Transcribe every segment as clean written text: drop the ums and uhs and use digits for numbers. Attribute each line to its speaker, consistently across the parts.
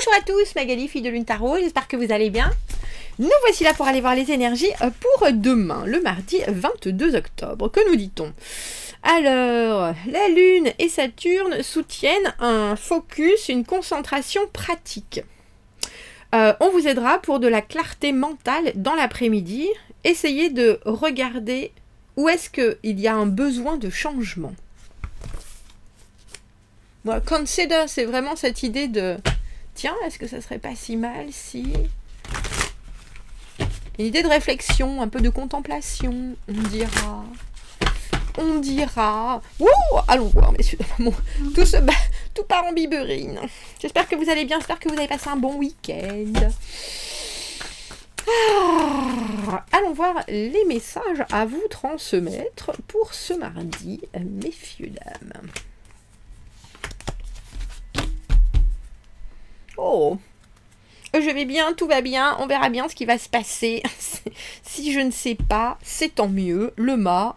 Speaker 1: Bonjour à tous, Magali, fille de Lune Tarot, j'espère que vous allez bien. Nous voici là pour aller voir les énergies pour demain, le mardi 22 octobre. Que nous dit-on? Alors, la Lune et Saturne soutiennent un focus, une concentration pratique. On vous aidera pour de la clarté mentale dans l'après-midi. Essayez de regarder où est-ce qu'il y a un besoin de changement. Bon, consider, c'est vraiment cette idée de... Tiens, est-ce que ça serait pas si mal si... Une idée de réflexion, un peu de contemplation, on dira... On dira... Ouh, allons voir, messieurs, tout part en biberine. J'espère que vous allez bien, j'espère que vous avez passé un bon week-end. Allons voir les messages à vous transmettre pour ce mardi, messieurs, dames. Oh, je vais bien, tout va bien, on verra bien ce qui va se passer. Si je ne sais pas, c'est tant mieux. Le mât,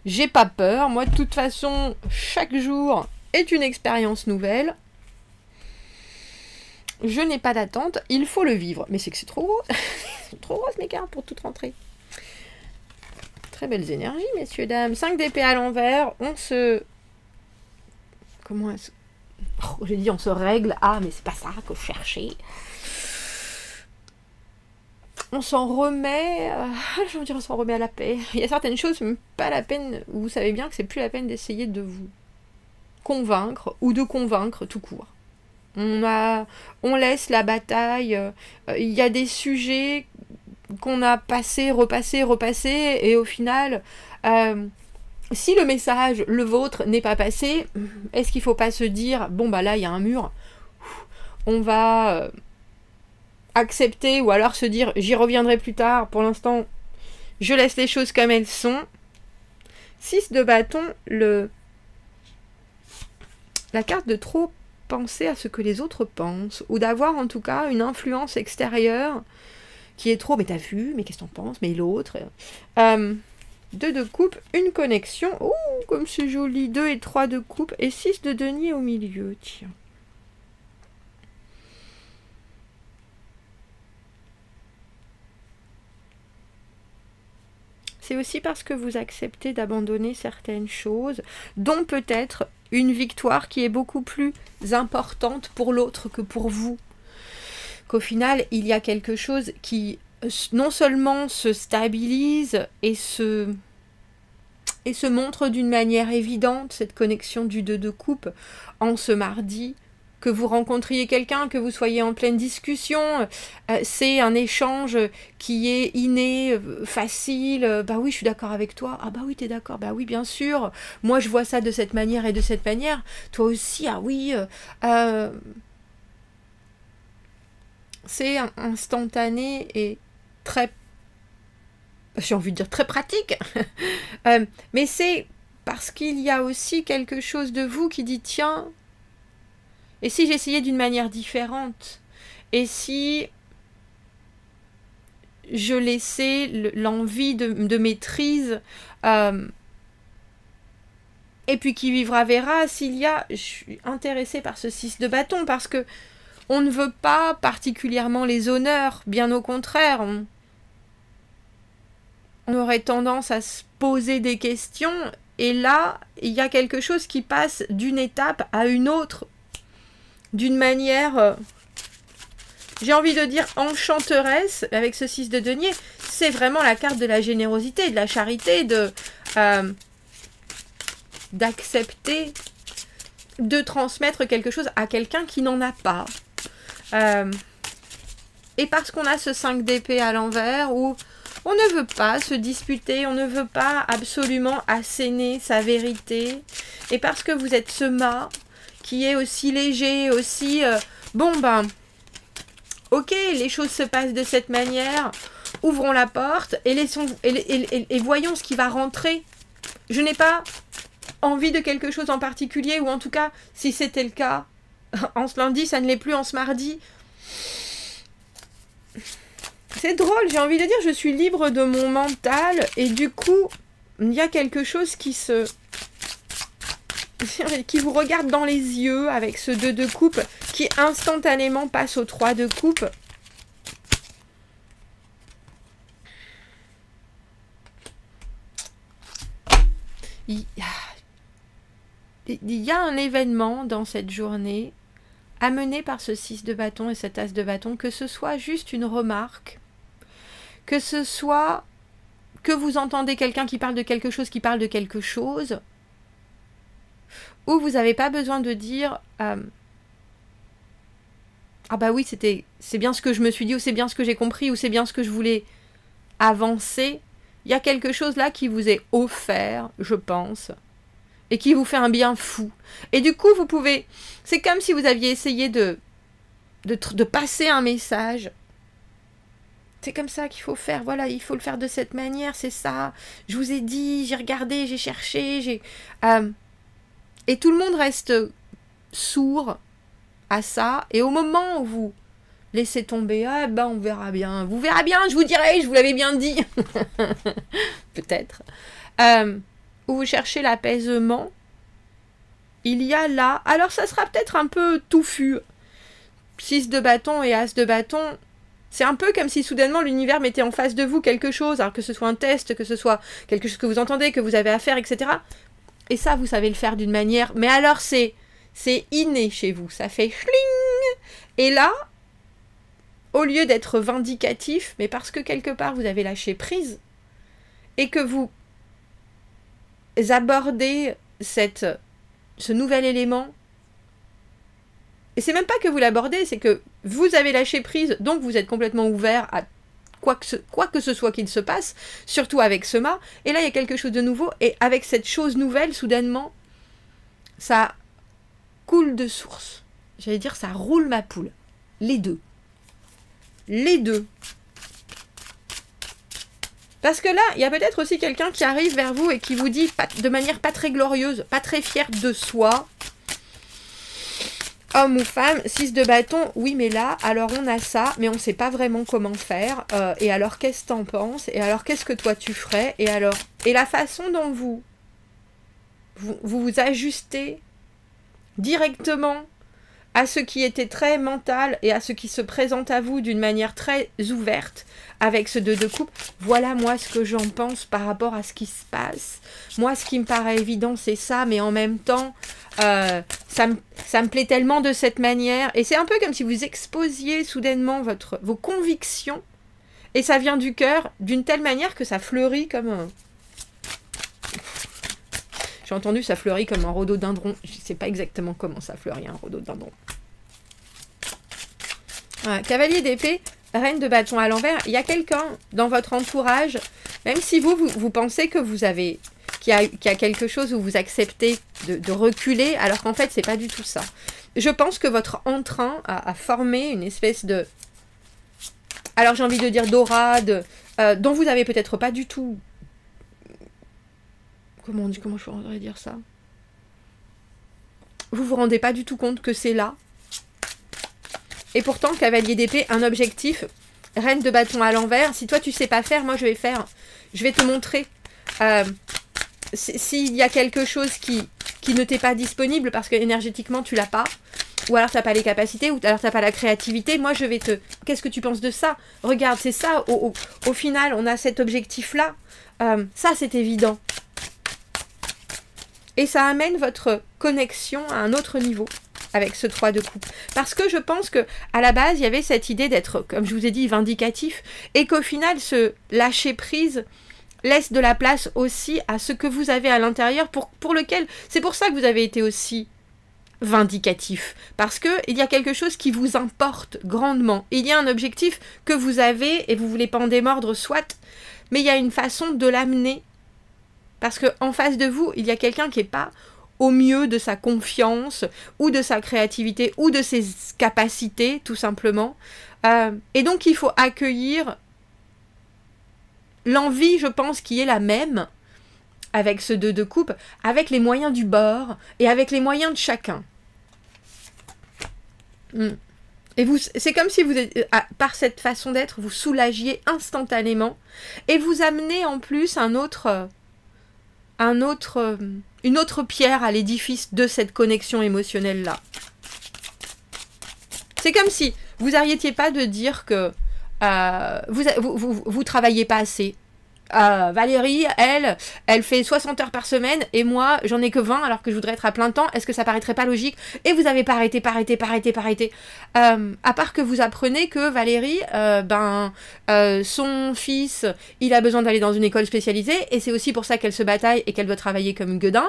Speaker 1: j'ai pas peur. Moi, de toute façon, chaque jour est une expérience nouvelle. Je n'ai pas d'attente, il faut le vivre. Mais c'est que c'est trop gros. C'est trop gros mes cartes pour toutes rentrer. Très belles énergies, messieurs, dames. 5 d'épée à l'envers, on se... Comment est-ce... Oh, j'ai dit on se règle. Ah, mais c'est pas ça que je cherchais. On s'en remet... je veux dire, on s'en remet à la paix. Il y a certaines choses, même pas la peine... Vous savez bien que c'est plus la peine d'essayer de vous convaincre ou de convaincre tout court. On laisse la bataille. Il y a des sujets qu'on a passés, repassés, et au final... si le message, le vôtre, n'est pas passé, est-ce qu'il ne faut pas se dire, bon bah là il y a un mur, on va accepter, ou alors se dire, j'y reviendrai plus tard, pour l'instant, je laisse les choses comme elles sont. 6 de bâton, la carte de trop penser à ce que les autres pensent, ou d'avoir en tout cas une influence extérieure qui est trop, mais t'as vu, mais qu'est-ce que t'en penses, mais l'autre... 2 de coupe, une connexion. Oh, comme c'est joli. 2 et 3 de coupe et 6 de denier au milieu. Tiens. C'est aussi parce que vous acceptez d'abandonner certaines choses, dont peut-être une victoire qui est beaucoup plus importante pour l'autre que pour vous. Qu'au final, il y a quelque chose qui... non seulement se stabilise et se montre d'une manière évidente, cette connexion du 2 de coupe, en ce mardi, que vous rencontriez quelqu'un, que vous soyez en pleine discussion, c'est un échange qui est inné, facile, bah oui, je suis d'accord avec toi, ah bah oui, t'es d'accord, bah oui, bien sûr, moi je vois ça de cette manière et de cette manière, toi aussi, ah oui, c'est instantané et très, j'ai envie de dire très pratique, mais c'est parce qu'il y a aussi quelque chose de vous qui dit tiens, et si j'essayais d'une manière différente, et si je laissais l'envie de maîtrise, et puis qui vivra verra, je suis intéressée par ce 6 de bâton, parce que on ne veut pas particulièrement les honneurs, bien au contraire, on aurait tendance à se poser des questions, et là, il y a quelque chose qui passe d'une étape à une autre, d'une manière, j'ai envie de dire enchanteresse, avec ce 6 de denier. C'est vraiment la carte de la générosité, de la charité, d'accepter de transmettre quelque chose à quelqu'un qui n'en a pas. Et parce qu'on a ce 5 d'épée à l'envers, où on ne veut pas se disputer, on ne veut pas absolument asséner sa vérité. Et parce que vous êtes ce mât qui est aussi léger, aussi... bon ben, ok, les choses se passent de cette manière, ouvrons la porte et, et voyons ce qui va rentrer. Je n'ai pas envie de quelque chose en particulier, ou en tout cas, si c'était le cas, en ce lundi, ça ne l'est plus en ce mardi. C'est drôle, j'ai envie de dire, je suis libre de mon mental, et du coup, il y a quelque chose qui se qui vous regarde dans les yeux avec ce 2 de coupe, qui instantanément passe au 3 de coupe. Il y a un événement dans cette journée amené par ce 6 de bâton et cet as de bâton, que ce soit juste une remarque, que ce soit que vous entendez quelqu'un qui parle de quelque chose, où vous n'avez pas besoin de dire ah bah oui, c'est bien ce que je me suis dit, ou c'est bien ce que j'ai compris, ou c'est bien ce que je voulais avancer. Il y a quelque chose là qui vous est offert, je pense, et qui vous fait un bien fou. Et du coup, vous pouvez... C'est comme si vous aviez essayé de passer un message. C'est comme ça qu'il faut faire. Voilà, il faut le faire de cette manière, c'est ça. Je vous ai dit, j'ai regardé, j'ai cherché, et tout le monde reste sourd à ça. Et au moment où vous laissez tomber, ah ben on verra bien. Vous verrez bien, je vous dirai, je vous l'avais bien dit. Peut-être. Où vous cherchez l'apaisement, il y a là... Alors ça sera peut-être un peu touffu. 6 de bâton et as de bâton, c'est un peu comme si soudainement l'univers mettait en face de vous quelque chose, alors que ce soit un test, que ce soit quelque chose que vous entendez, que vous avez à faire, etc. Et ça, vous savez le faire d'une manière... Mais alors c'est inné chez vous, ça fait schling. Et là, au lieu d'être vindicatif, mais parce que quelque part vous avez lâché prise, et que vous abordez ce nouvel élément, et c'est même pas que vous l'abordez, c'est que vous avez lâché prise, donc vous êtes complètement ouvert à quoi que ce soit qu'il se passe, surtout avec ce mât, et là il y a quelque chose de nouveau, et avec cette chose nouvelle, soudainement, ça coule de source. J'allais dire, ça roule ma poule. Les deux. Les deux. Parce que là, il y a peut-être aussi quelqu'un qui arrive vers vous et qui vous dit de manière pas très glorieuse, pas très fière de soi, homme ou femme, 6 de bâton, oui mais là, alors on a ça, mais on ne sait pas vraiment comment faire, et alors qu'est-ce que t'en penses, et alors qu'est-ce que toi tu ferais, et alors, et la façon dont vous ajustez directement à ce qui était très mental et à ce qui se présente à vous d'une manière très ouverte avec ce 2 de coupe. Voilà moi ce que j'en pense par rapport à ce qui se passe. Moi ce qui me paraît évident c'est ça, mais en même temps ça me plaît tellement de cette manière. Et c'est un peu comme si vous exposiez soudainement vos convictions, et ça vient du cœur d'une telle manière que ça fleurit comme un... J'ai entendu ça fleurit comme un rhododendron. Je ne sais pas exactement comment ça fleurit un rhododendron. Voilà, cavalier d'épée, reine de bâton à l'envers. Il y a quelqu'un dans votre entourage, même si vous pensez que vous avez... qu'il y a quelque chose où vous acceptez de reculer, alors qu'en fait, c'est pas du tout ça. Je pense que votre entrain a formé une espèce de... Alors j'ai envie de dire d'aura, dont vous avez peut-être pas du tout... Comment je pourrais dire ça? Vous vous rendez pas du tout compte que c'est là. Et pourtant, cavalier d'épée, un objectif, reine de bâton à l'envers. Si toi tu sais pas faire, moi je vais faire. Je vais te montrer. S'il y a quelque chose qui ne t'est pas disponible parce que énergétiquement tu l'as pas, ou alors t'as pas les capacités, ou alors t'as pas la créativité, moi je vais te... Qu'est-ce que tu penses de ça? Regarde, c'est ça. Au final, on a cet objectif-là. Ça, c'est évident. Et ça amène votre connexion à un autre niveau avec ce 3 de coupe. Parce que je pense que à la base, il y avait cette idée d'être, comme je vous ai dit, vindicatif, et qu'au final, ce lâcher prise laisse de la place aussi à ce que vous avez à l'intérieur pour lequel... C'est pour ça que vous avez été aussi vindicatif. Parce que il y a quelque chose qui vous importe grandement. Il y a un objectif que vous avez et vous voulez pas en démordre, soit, mais il y a une façon de l'amener. Parce qu'en face de vous, il y a quelqu'un qui n'est pas au mieux de sa confiance, ou de sa créativité, ou de ses capacités, tout simplement. Et donc, il faut accueillir l'envie, je pense, qui est la même, avec ce 2 de coupe, avec les moyens du bord, et avec les moyens de chacun. Et c'est comme si vous, par cette façon d'être, vous soulagiez instantanément, et vous amenez en plus un autre une autre pierre à l'édifice de cette connexion émotionnelle-là. C'est comme si vous n'arrêtiez pas de dire que vous travaillez pas assez. Valérie, elle fait 60 heures par semaine et moi, j'en ai que 20 alors que je voudrais être à plein temps. Est-ce que ça paraîtrait pas logique? Et vous avez pas arrêté. À part que vous apprenez que Valérie, son fils, il a besoin d'aller dans une école spécialisée et c'est aussi pour ça qu'elle se bataille et qu'elle doit travailler comme une gueudin.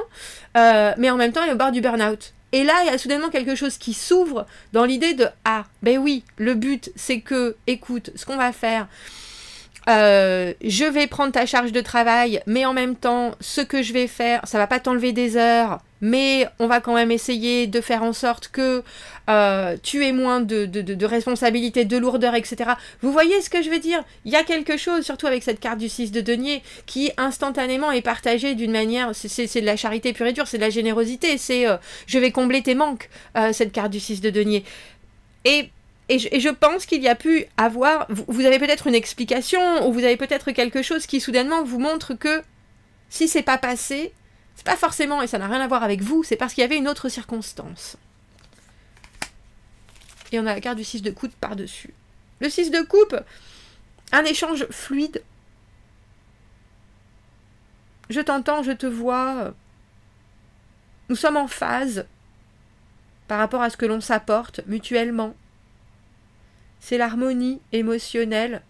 Speaker 1: Mais en même temps, elle est au bord du burn-out. Et là, il y a soudainement quelque chose qui s'ouvre dans l'idée de « Ah, ben oui, le but, c'est que, écoute, ce qu'on va faire, je vais prendre ta charge de travail, mais en même temps, ce que je vais faire, ça va pas t'enlever des heures, mais on va quand même essayer de faire en sorte que tu aies moins de responsabilités, de lourdeur, etc. » Vous voyez ce que je veux dire? Il y a quelque chose, surtout avec cette carte du 6 de denier, qui instantanément est partagée d'une manière, c'est de la charité pure et dure, c'est de la générosité, c'est je vais combler tes manques, cette carte du 6 de denier. Et je pense qu'il y a pu avoir... Vous avez peut-être une explication, ou vous avez peut-être quelque chose qui soudainement vous montre que si c'est pas passé, c'est pas forcément, et ça n'a rien à voir avec vous, c'est parce qu'il y avait une autre circonstance. Et on a la carte du 6 de coupe par-dessus. Le 6 de coupe, un échange fluide. Je t'entends, je te vois. Nous sommes en phase par rapport à ce que l'on s'apporte mutuellement. C'est l'harmonie émotionnelle.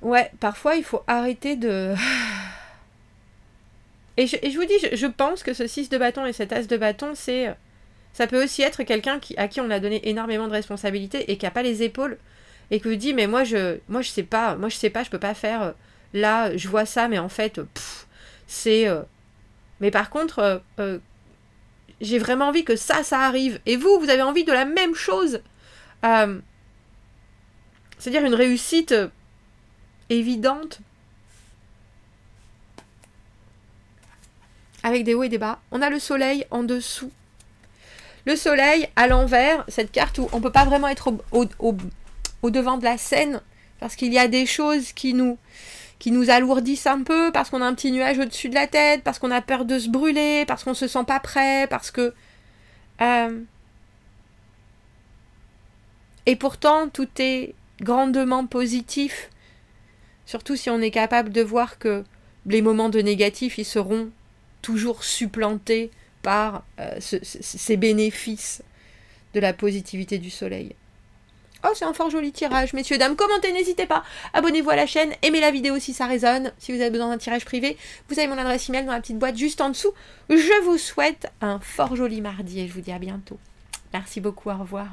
Speaker 1: Ouais, parfois il faut arrêter de... Et je vous dis, je pense que ce 6 de bâton et cet as de bâton, ça peut aussi être quelqu'un à qui on a donné énormément de responsabilités et qui n'a pas les épaules et qui vous dit, mais moi je sais pas, je peux pas faire, là, je vois ça, mais en fait, c'est... Mais par contre... j'ai vraiment envie que ça arrive. Et vous avez envie de la même chose. C'est-à-dire une réussite évidente. Avec des hauts et des bas. On a le soleil en dessous. Le soleil à l'envers, cette carte où on ne peut pas vraiment être au devant de la scène. Parce qu'il y a des choses qui nous alourdissent un peu, parce qu'on a un petit nuage au-dessus de la tête, parce qu'on a peur de se brûler, parce qu'on se sent pas prêt, parce que... Et pourtant, tout est grandement positif, surtout si on est capable de voir que les moments de négatif, ils seront toujours supplantés par ces bénéfices de la positivité du soleil. Oh, c'est un fort joli tirage, messieurs, dames. Commentez, n'hésitez pas. Abonnez-vous à la chaîne. Aimez la vidéo si ça résonne. Si vous avez besoin d'un tirage privé, vous avez mon adresse email dans la petite boîte juste en dessous. Je vous souhaite un fort joli mardi et je vous dis à bientôt. Merci beaucoup, au revoir.